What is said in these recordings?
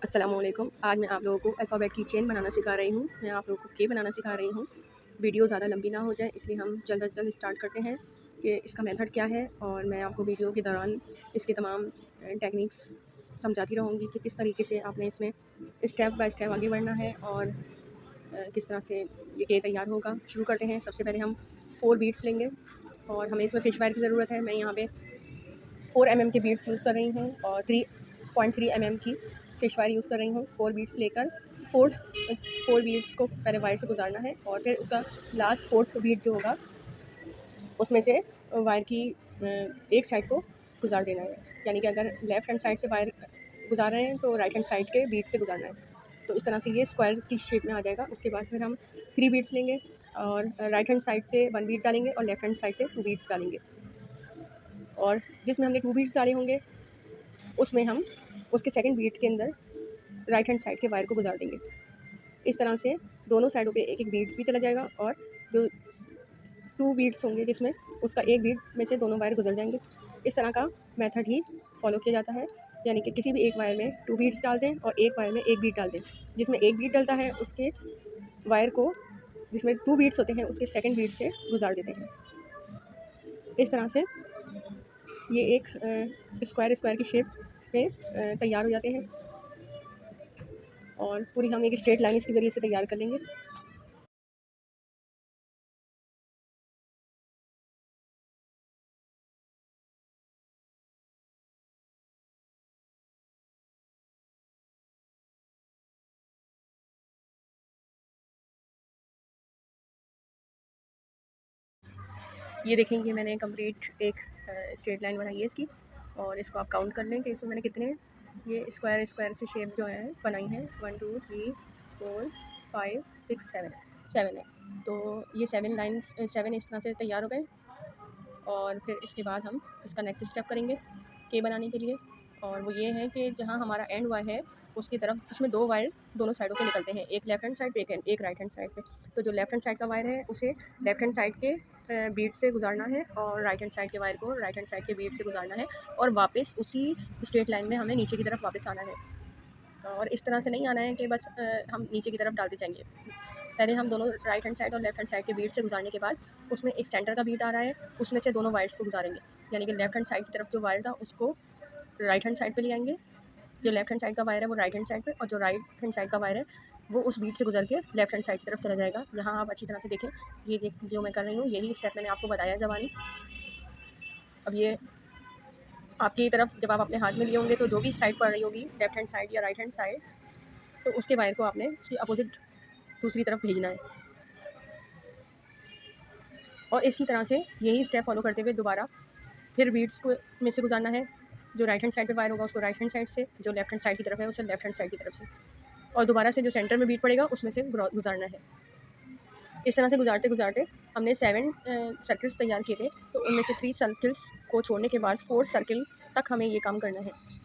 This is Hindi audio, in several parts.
अस्सलामुअलैकुम। आज मैं आप लोगों को अल्फ़ाबेट की चेन बनाना सिखा रही हूँ। मैं आप लोगों को के बनाना सिखा रही हूँ। वीडियो ज़्यादा लंबी ना हो जाए इसलिए हम जल्द से जल्द स्टार्ट करते हैं कि इसका मेथड क्या है, और मैं आपको वीडियो के दौरान इसके तमाम टेक्निक्स समझाती रहूँगी कि किस तरीके से आपने इसमें स्टेप बाय स्टेप आगे बढ़ना है और किस तरह से ये के तैयार होगा। शुरू करते हैं। सबसे पहले हम 4 बीट्स लेंगे और हमें इसमें फ़िश वायर की ज़रूरत है। मैं यहाँ पे 4 mm के बीट्स यूज़ कर रही हूँ और 3.3 mm की फ़िश वायर यूज़ कर रही हूँ। 4 बीट्स लेकर 4 बीट्स को पहले वायर से गुजारना है और फिर उसका लास्ट 4th बीट जो होगा उसमें से वायर की एक साइड को गुजार देना है। यानी कि अगर लेफ़्ट हैंड साइड से वायर गुजार रहे हैं तो राइट हैंड साइड के बीट से गुजारना है। तो इस तरह से ये स्क्वायर की शेप में आ जाएगा। उसके बाद फिर हम 3 बीट्स लेंगे और राइट हैंड साइड से 1 बीट डालेंगे और लेफ़्ट हैंड साइड से 2 बीट्स डालेंगे, और जिसमें हमने 2 बीट्स डाले होंगे उसमें हम उसके सेकंड बीट के अंदर राइट हैंड साइड के वायर को गुजार देंगे। इस तरह से दोनों साइडों पे एक एक बीट भी चला जाएगा और जो 2 बीट्स होंगे जिसमें उसका एक बीट में से दोनों वायर गुजर जाएंगे। इस तरह का मेथड ही फॉलो किया जाता है। यानी कि किसी भी एक वायर में 2 बीट्स डाल दें और एक वायर में एक बीट डाल दें। जिसमें एक बीट डलता है उसके वायर को, जिसमें 2 बीट्स होते हैं उसके सेकंड बीट से गुजार देते हैं। इस तरह से ये एक स्क्वायर की शेप में तैयार हो जाते हैं और पूरी हम एक स्ट्रेट लाइन इसके ज़रिए से तैयार कर लेंगे। ये देखें, ये मैंने कंप्लीट एक स्ट्रेट लाइन बनाई है इसकी, और इसको आप काउंट कर लें कि इसमें मैंने कितने ये स्क्वायर से शेप जो है बनाई है। 1 2 3 4 5 6 7 है। तो ये 7 लाइन्स 7 इस तरह से तैयार हो गए। और फिर इसके बाद हम इसका नेक्स्ट स्टेप करेंगे के बनाने के लिए, और वो ये है कि जहाँ हमारा एंड वायर है उसकी तरफ उसमें 2 वायर दोनों साइडों पे निकलते हैं, एक लेफ्ट हैंड साइड पे एक राइट हैंड साइड पे। तो जो लेफ्ट हैंड साइड का वायर है उसे लेफ्ट हैंड साइड के बीट से गुजारना है और राइट हैंड साइड के वायर को राइट हैंड साइड के बीट से गुजारना है, और वापस उसी स्ट्रेट लाइन में हमें नीचे की तरफ वापस आना है। और इस तरह से नहीं आना है कि बस हम नीचे की तरफ डालते जाएंगे। पहले हम दोनों राइट हैंड साइड और लेफ्ट हैंड साइड के बीट से गुजारने के बाद उसमें एक सेंटर का बीट आ रहा है, उसमें से दोनों वायर्स को गुजारेंगे। यानी कि लेफ्ट हैंड साइड की तरफ जो वायर था उसको राइट हैंड साइड पे ले आएंगे, जो लेफ्ट हैंड साइड का वायर है वो राइट हैंड साइड पे, और जो राइट हैंड साइड का वायर है वो उस बीट से गुजर के लेफ्ट हैंड साइड की तरफ चला जाएगा। यहाँ आप अच्छी तरह से देखें, ये जो मैं कर रही हूँ यही स्टेप मैंने आपको बताया ज़बानी। अब ये आपकी तरफ जब आप अपने हाथ में लिए होंगे तो जो भी साइड पड़ रही होगी, लेफ्ट हैंड साइड या राइट हैंड साइड, तो उसके वायर को आपने उसकी अपोजिट दूसरी तरफ भेजना है। और इसी तरह से यही स्टेप फॉलो करते हुए दोबारा फिर बीट्स को में से गुजारना है। जो राइट हैंड साइड पे वायर होगा उसको राइट हैंड साइड से, जो लेफ्ट हैंड साइड की तरफ है उसे लेफ्ट हैंड साइड की तरफ से, और दोबारा से जो सेंटर में बीट पड़ेगा उसमें से गुजारना है। इस तरह से गुजारते गुजारते हमने 7 सर्कल्स तैयार किए थे, तो उनमें से 3 सर्कल्स को छोड़ने के बाद 4 सर्कल तक हमें ये काम करना है।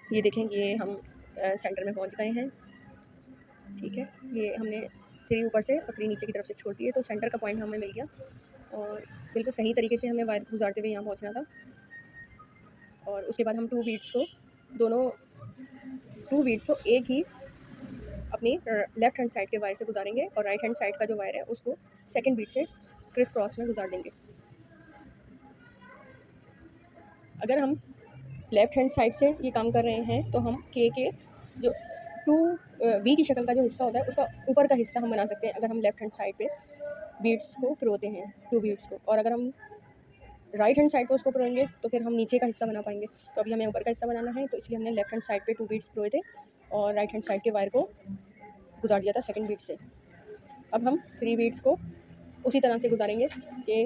ये देखें, ये हम सेंटर में पहुंच गए हैं। ठीक है, ये हमने 3 ऊपर से और 3 नीचे की तरफ से छोड़ दिए, तो सेंटर का पॉइंट हमें मिल गया और बिल्कुल सही तरीके से हमें वायर गुजारते हुए यहाँ पहुँचना था। और उसके बाद हम 2 बीट्स को दोनों 2 बीट्स को एक ही अपनी लेफ्ट हैंड साइड के वायर से गुजारेंगे, और राइट हैंड साइड का जो वायर है उसको सेकंड बीट से क्रिस क्रॉस में गुजार देंगे। अगर हम लेफ्ट हैंड साइड से ये काम कर रहे हैं तो हम के जो 2 वी की शक्ल का जो हिस्सा होता है उसका ऊपर का हिस्सा हम बना सकते हैं अगर हम लेफ्ट हैंड साइड पे बीट्स को पिरोते हैं 2 बीट्स को, और अगर हम राइट हैंड साइड पे उसको पिरोएंगे तो फिर हम नीचे का हिस्सा बना पाएंगे। तो अभी हमें ऊपर का हिस्सा बनाना है, तो इसलिए हमने लेफ्ट हैंड साइड पे 2 बीट्स पिरोए थे और राइट हैंड साइड के वायर को गुजार दिया था सेकंड बीट से। अब हम 3 बीट्स को उसी तरह से गुजारेंगे कि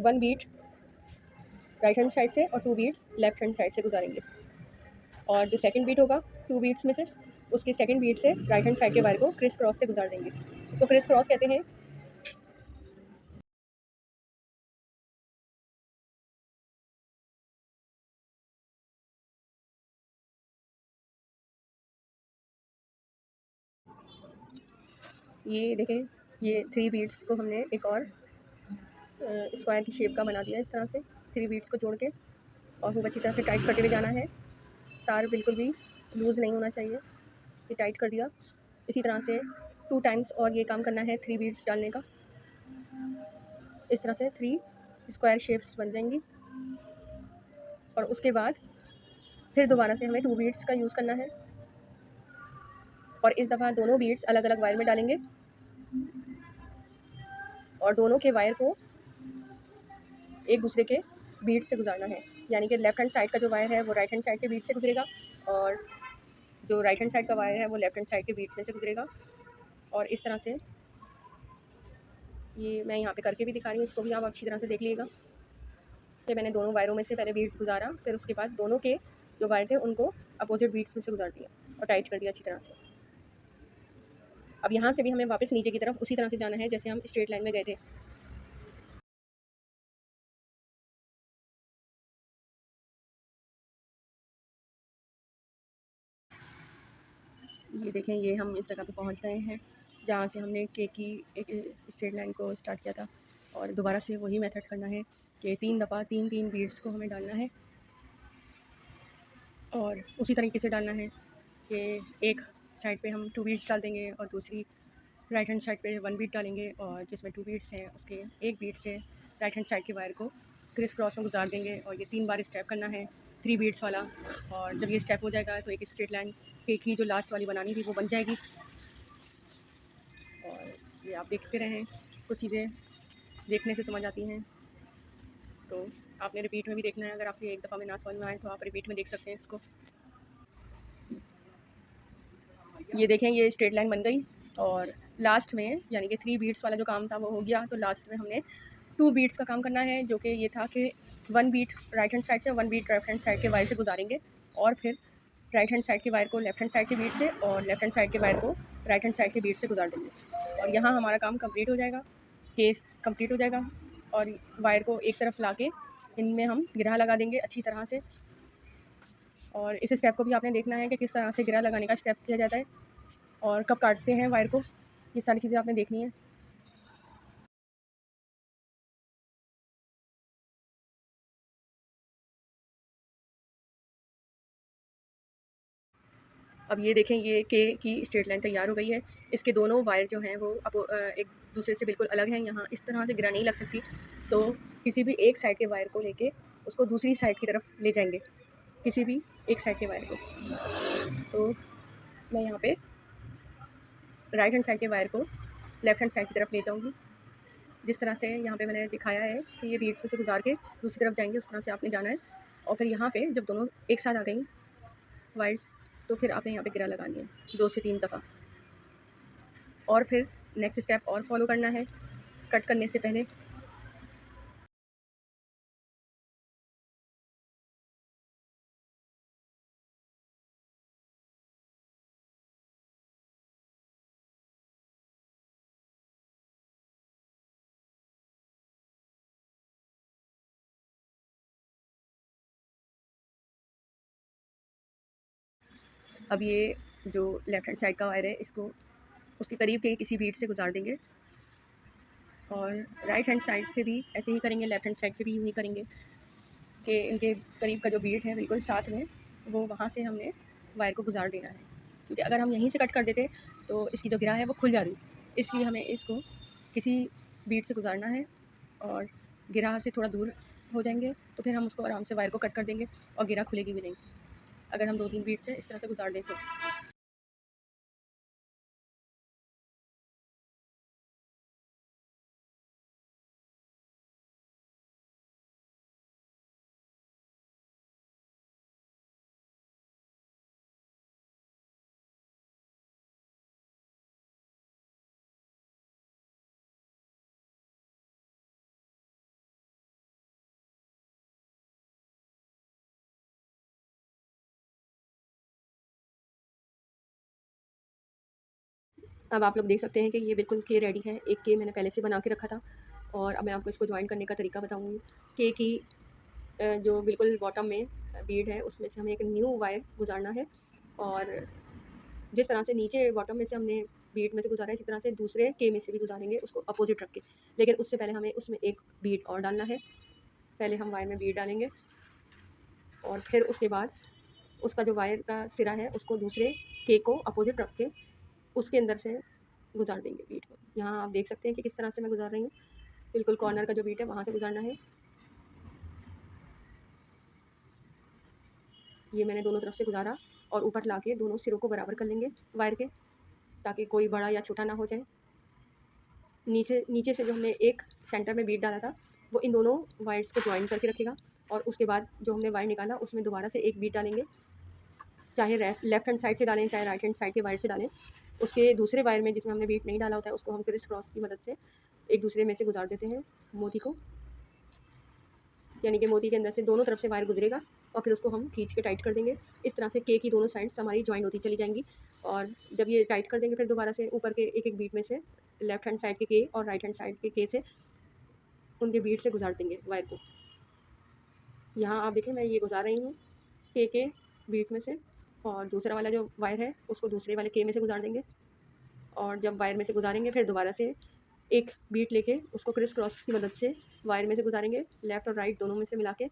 1 बीट राइट हैंड साइड से और 2 बीट्स लेफ्ट हैंड साइड से गुजारेंगे, और जो सेकंड बीट होगा 2 बीट्स में से उसकी सेकंड बीट से राइट हैंड साइड के वायर को क्रिस क्रॉस से गुजार देंगे। इसको क्रिस क्रॉस कहते हैं। ये देखें, ये 3 बीड्स को हमने एक और स्क्वायर की शेप का बना दिया इस तरह से 3 बीड्स को जोड़ के, और खूब अच्छी तरह से टाइट करते हुए जाना है। तार बिल्कुल भी लूज़ नहीं होना चाहिए। ये टाइट कर दिया। इसी तरह से 2 टाइम्स और ये काम करना है 3 बीड्स डालने का। इस तरह से 3 स्क्वायर शेप्स बन जाएंगी, और उसके बाद फिर दोबारा से हमें 2 बीड्स का यूज़ करना है, और इस दफ़ा दोनों बीड्स अलग अलग वायर में डालेंगे, और दोनों के वायर को एक दूसरे के बीड से गुजारना है। यानी कि लेफ़्ट हैंड साइड का जो वायर है वो राइट हैंड साइड के बीड से गुजरेगा, और जो राइट हैंड साइड का वायर है वो लेफ़्ट हैंड साइड के बीड में से गुजरेगा। और इस तरह से ये मैं यहाँ पे करके भी दिखा रही हूँ, इसको भी आप अच्छी तरह से देख लीजिएगा कि मैंने दोनों वायरों में से पहले बीड्स गुजारा, फिर उसके बाद दोनों के जो वायर थे उनको अपोजिट बीड्स में से गुजार दिया और टाइट कर दिया अच्छी तरह से। अब यहाँ से भी हमें वापस नीचे की तरफ उसी तरह से जाना है जैसे हम स्ट्रेट लाइन में गए थे। ये देखें, ये हम इस जगह पे पहुंच गए हैं जहाँ से हमने केक की एक स्ट्रेट लाइन को स्टार्ट किया था, और दोबारा से वही मेथड करना है कि 3 दफ़ा 3 बीड्स को हमें डालना है, और उसी तरीके से डालना है कि एक साइड पे हम 2 बीड्स डाल देंगे और दूसरी राइट हैंड साइड पे 1 बीड डालेंगे, और जिसमें 2 बीड्स हैं उसके एक बीड से राइट हैंड साइड के वायर को क्रिस क्रॉस में गुजार देंगे, और ये 3 बार स्टेप करना है 3 बीड्स वाला। और जब ये स्टेप हो जाएगा तो एक स्ट्रेट लाइन केक की जो लास्ट वाली बनानी थी वो बन जाएगी। और ये आप देखते रहें, कुछ चीज़ें देखने से समझ आती हैं, तो आपने रिपीट में भी देखना है। अगर आपको एक दफ़ा में ना समझ में आए तो आप रिपीट में देख सकते हैं इसको। ये देखें, ये स्ट्रेट लाइन बन गई, और लास्ट में यानी कि 3 बीड्स वाला जो काम था वो हो गया। तो लास्ट में हमने 2 बीड्स का काम करना है, जो कि ये था कि 1 बीट राइट हैंड साइड से 1 बीट लेफ्ट हैंड साइड के वायर से गुजारेंगे, और फिर राइट हैंड साइड के वायर को लेफ्ट हैंड साइड के बीट से, और लेफ्ट हैंड साइड के वायर को राइट हैंड साइड के बीट से गुजार देंगे। और यहाँ हमारा काम कंप्लीट हो जाएगा, केस कंप्लीट हो जाएगा। और वायर को एक तरफ ला के इनमें हम गिरह लगा देंगे अच्छी तरह से। और इस स्टेप को भी आपने देखना है कि किस तरह से गिरह लगाने का स्टेप किया जाता है, और कब काटते हैं वायर को, ये सारी चीज़ें आपने देखनी है। अब ये देखें, ये के की स्ट्रेट लाइन तैयार हो गई है। इसके दोनों वायर जो हैं वो अब एक दूसरे से बिल्कुल अलग हैं। यहाँ इस तरह से गिरा नहीं लग सकती, तो किसी भी एक साइड के वायर को लेके उसको दूसरी साइड की तरफ ले जाएंगे, किसी भी एक साइड के वायर को। तो मैं यहाँ पे राइट हैंड साइड के वायर को लेफ़्ट हैंड साइड की तरफ ले जाऊँगी, जिस तरह से यहाँ पे मैंने दिखाया है कि ये बीड्स में से गुजार के दूसरी तरफ जाएंगे, उस तरह से आपने जाना है। और फिर यहाँ पे जब दोनों एक साथ आ गई वायर्स, तो फिर आपने यहाँ पे गिरा लगानी है 2 से 3 दफ़ा, और फिर नेक्स्ट स्टेप और फॉलो करना है कट करने से पहले। अब ये जो लेफ़्ट हैंड साइड का वायर है इसको उसके करीब के किसी बीट से गुजार देंगे, और राइट हैंड साइड से भी ऐसे ही करेंगे, लेफ़्ट हैंड साइड से भी यूँ ही करेंगे कि इनके करीब का जो बीट है बिल्कुल साथ में, वो वहाँ से हमने वायर को गुजार देना है। क्योंकि अगर हम यहीं से कट कर देते तो इसकी जो गिरा है वो खुल जाती, इसलिए हमें इसको किसी बीट से गुजारना है, और गिरा से थोड़ा दूर हो जाएंगे तो फिर हम उसको आराम से वायर को कट कर देंगे, और गिरा खुलेगी भी नहीं अगर हम 2-3 बीट से इस तरह से गुजार दें तो। अब आप लोग देख सकते हैं कि ये बिल्कुल के रेडी है। एक के मैंने पहले से बना के रखा था, और अब मैं आपको इसको जॉइन करने का तरीका बताऊँगी। के की जो बिल्कुल बॉटम में बीड है उसमें से हमें एक न्यू वायर गुजारना है, और जिस तरह से नीचे बॉटम में से हमने बीट में से गुजारा है, इसी तरह से दूसरे के में से भी गुजारेंगे, उसको अपोजिट रख के। लेकिन उससे पहले हमें उसमें एक बीट और डालना है। पहले हम वायर में बीट डालेंगे और फिर उसके बाद उसका जो वायर का सिरा है उसको दूसरे के को अपोजिट रख के उसके अंदर से गुजार देंगे बीट को। यहाँ आप देख सकते हैं कि किस तरह से मैं गुजार रही हूँ। बिल्कुल कॉर्नर का जो बीट है वहाँ से गुजारना है। ये मैंने दोनों तरफ से गुजारा और ऊपर लाके दोनों सिरों को बराबर कर लेंगे वायर के, ताकि कोई बड़ा या छोटा ना हो जाए। नीचे नीचे से जो हमने एक सेंटर में बीट डाला था वो इन दोनों वायर्स को जॉइन करके रखेगा और उसके बाद जो हमने वायर निकाला उसमें दोबारा से एक बीट डालेंगे, चाहे लेफ्ट हैंड साइड से डालें चाहे राइट हैंड साइड के वायर से डालें। उसके दूसरे वायर में जिसमें हमने बीट नहीं डाला होता है उसको हम क्रिस क्रॉस की मदद से एक दूसरे में से गुजार देते हैं मोती को, यानी कि मोती के अंदर से दोनों तरफ से वायर गुजरेगा और फिर उसको हम खींच के टाइट कर देंगे। इस तरह से के की दोनों साइड्स हमारी जॉइंट होती चली जाएंगी और जब ये टाइट कर देंगे फिर दोबारा से ऊपर के एक एक बीट में से लेफ्ट हैंड साइड के के और राइट हैंड साइड के से उनके बीट से गुजार देंगे वायर को। यहाँ आप देखें मैं ये गुजार रही हूँ के बीट में से, और दूसरा वाला जो वायर है उसको दूसरे वाले के में से गुजार देंगे और जब वायर में से गुजारेंगे फिर दोबारा से एक बीट लेके उसको क्रिस क्रॉस की मदद से वायर में से गुजारेंगे, लेफ़्ट और राइट दोनों में से मिला के।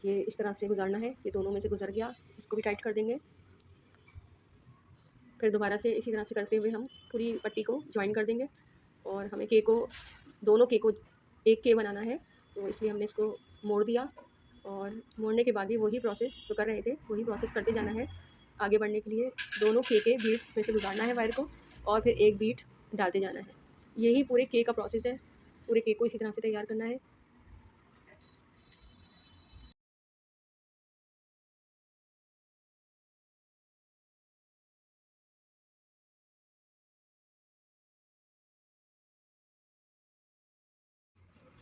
ये इस तरह से गुजारना है, ये दोनों में से गुजर गया, इसको भी टाइट कर देंगे। फिर दोबारा से इसी तरह से करते हुए हम पूरी पट्टी को जॉइन कर देंगे और हमें के को दोनों के को एक के बनाना है, तो इसलिए हमने इसको मोड़ दिया और मोड़ने के बाद भी वही प्रोसेस जो कर रहे थे वही प्रोसेस करते जाना है। आगे बढ़ने के लिए दोनों के बीट्स में से गुजारना है वायर को और फिर एक बीट डालते जाना है। यही पूरे के का प्रोसेस है, पूरे के को इसी तरह से तैयार करना है।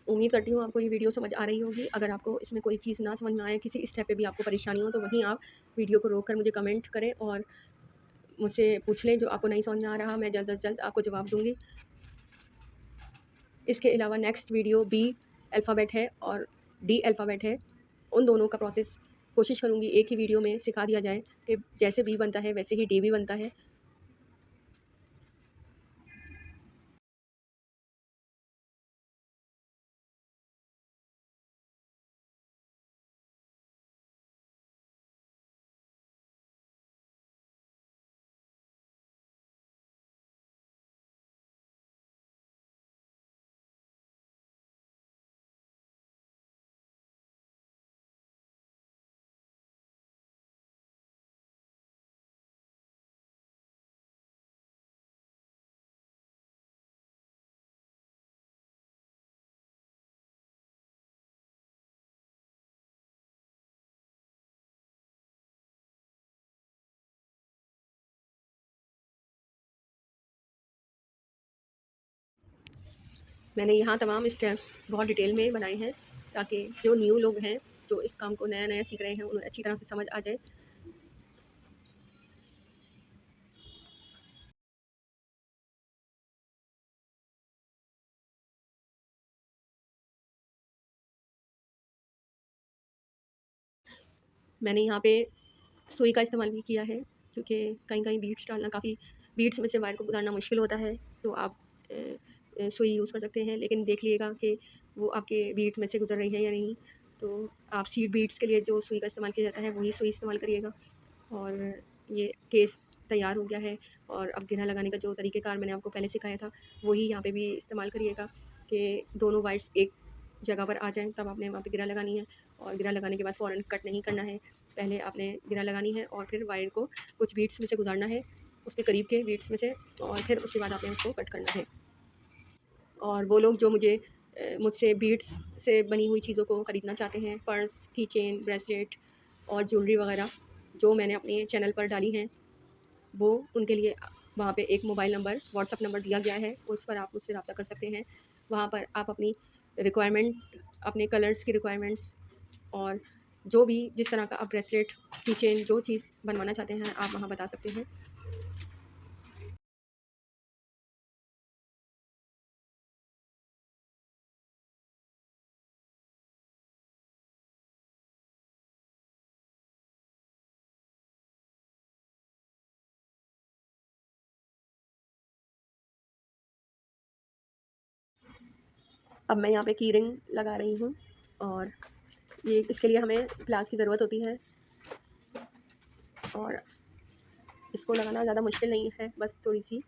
उम्मीद करती हूँ आपको ये वीडियो समझ आ रही होगी। अगर आपको इसमें कोई चीज़ ना समझ में आए, किसी स्टेप पे भी आपको परेशानी हो, तो वहीं आप वीडियो को रोक कर मुझे कमेंट करें और मुझसे पूछ लें जो आपको नहीं समझ में आ रहा, मैं जल्द से जल्द आपको जवाब दूँगी। इसके अलावा नेक्स्ट वीडियो बी अल्फ़ाबेट है और डी अल्फ़ाबेट है, उन दोनों का प्रोसेस कोशिश करूँगी एक ही वीडियो में सिखा दिया जाए कि जैसे बी बनता है वैसे ही डी भी बनता है। मैंने यहाँ तमाम स्टेप्स बहुत डिटेल में बनाए हैं ताकि जो न्यू लोग हैं, जो इस काम को नया-नया सीख रहे हैं, उन्हें अच्छी तरह से समझ आ जाए। मैंने यहाँ पे सुई का इस्तेमाल भी किया है क्योंकि कहीं-कहीं बीट्स डालना काफ़ी बीट्स में से वायर को गुजारना मुश्किल होता है, तो आप सुई यूज़ कर सकते हैं, लेकिन देख लीजिएगा कि वो आपके बीट में से गुज़र रही है या नहीं। तो आप सीड बीट्स के लिए जो सुई का इस्तेमाल किया जाता है वही सुई इस्तेमाल करिएगा। और ये केस तैयार हो गया है और अब गिरहा लगाने का जो तरीक़ेकार मैंने आपको पहले सिखाया था वही यहाँ पे भी इस्तेमाल करिएगा कि दोनों वायर्स एक जगह पर आ जाएँ, तब आपने वहाँ पे गिरहा लगानी है और गिरहा लगाने के बाद फ़ौरन कट नहीं करना है। पहले आपने गिरहा लगानी है और फिर वायर को कुछ बीट्स में से गुजारना है, उसके करीब के बीट्स में से, और फिर उसके बाद आपने उसको कट करना है। और वो लोग जो मुझसे बीट्स से बनी हुई चीज़ों को ख़रीदना चाहते हैं, पर्स, की चेन, ब्रेसलेट और ज्वेलरी वग़ैरह जो मैंने अपने चैनल पर डाली हैं, वो उनके लिए वहाँ पे एक मोबाइल नंबर, व्हाट्सएप नंबर दिया गया है, उस पर आप मुझसे रब्ता कर सकते हैं। वहाँ पर आप अपनी रिक्वायरमेंट, अपने कलर्स की रिक्वायरमेंट्स और जो भी जिस तरह का आप ब्रेसलेट, की चेन जो चीज़ बनवाना चाहते हैं, आप वहाँ बता सकते हैं। अब मैं यहाँ पे की रिंग लगा रही हूँ और ये इसके लिए हमें प्लास की ज़रूरत होती है और इसको लगाना ज़्यादा मुश्किल नहीं है, बस थोड़ी सी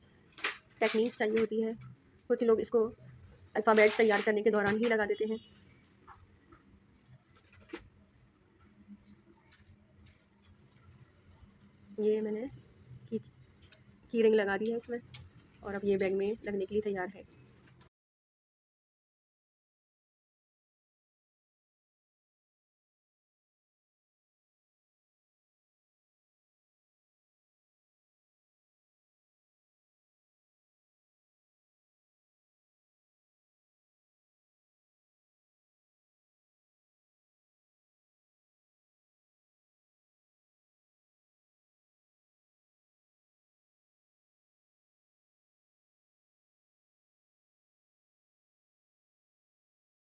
टेक्निक चाहिए होती है। कुछ लोग इसको अल्फ़ाबेट तैयार करने के दौरान ही लगा देते हैं। ये मैंने की रिंग लगा दी है इसमें और अब ये बैग में लगने के लिए तैयार है।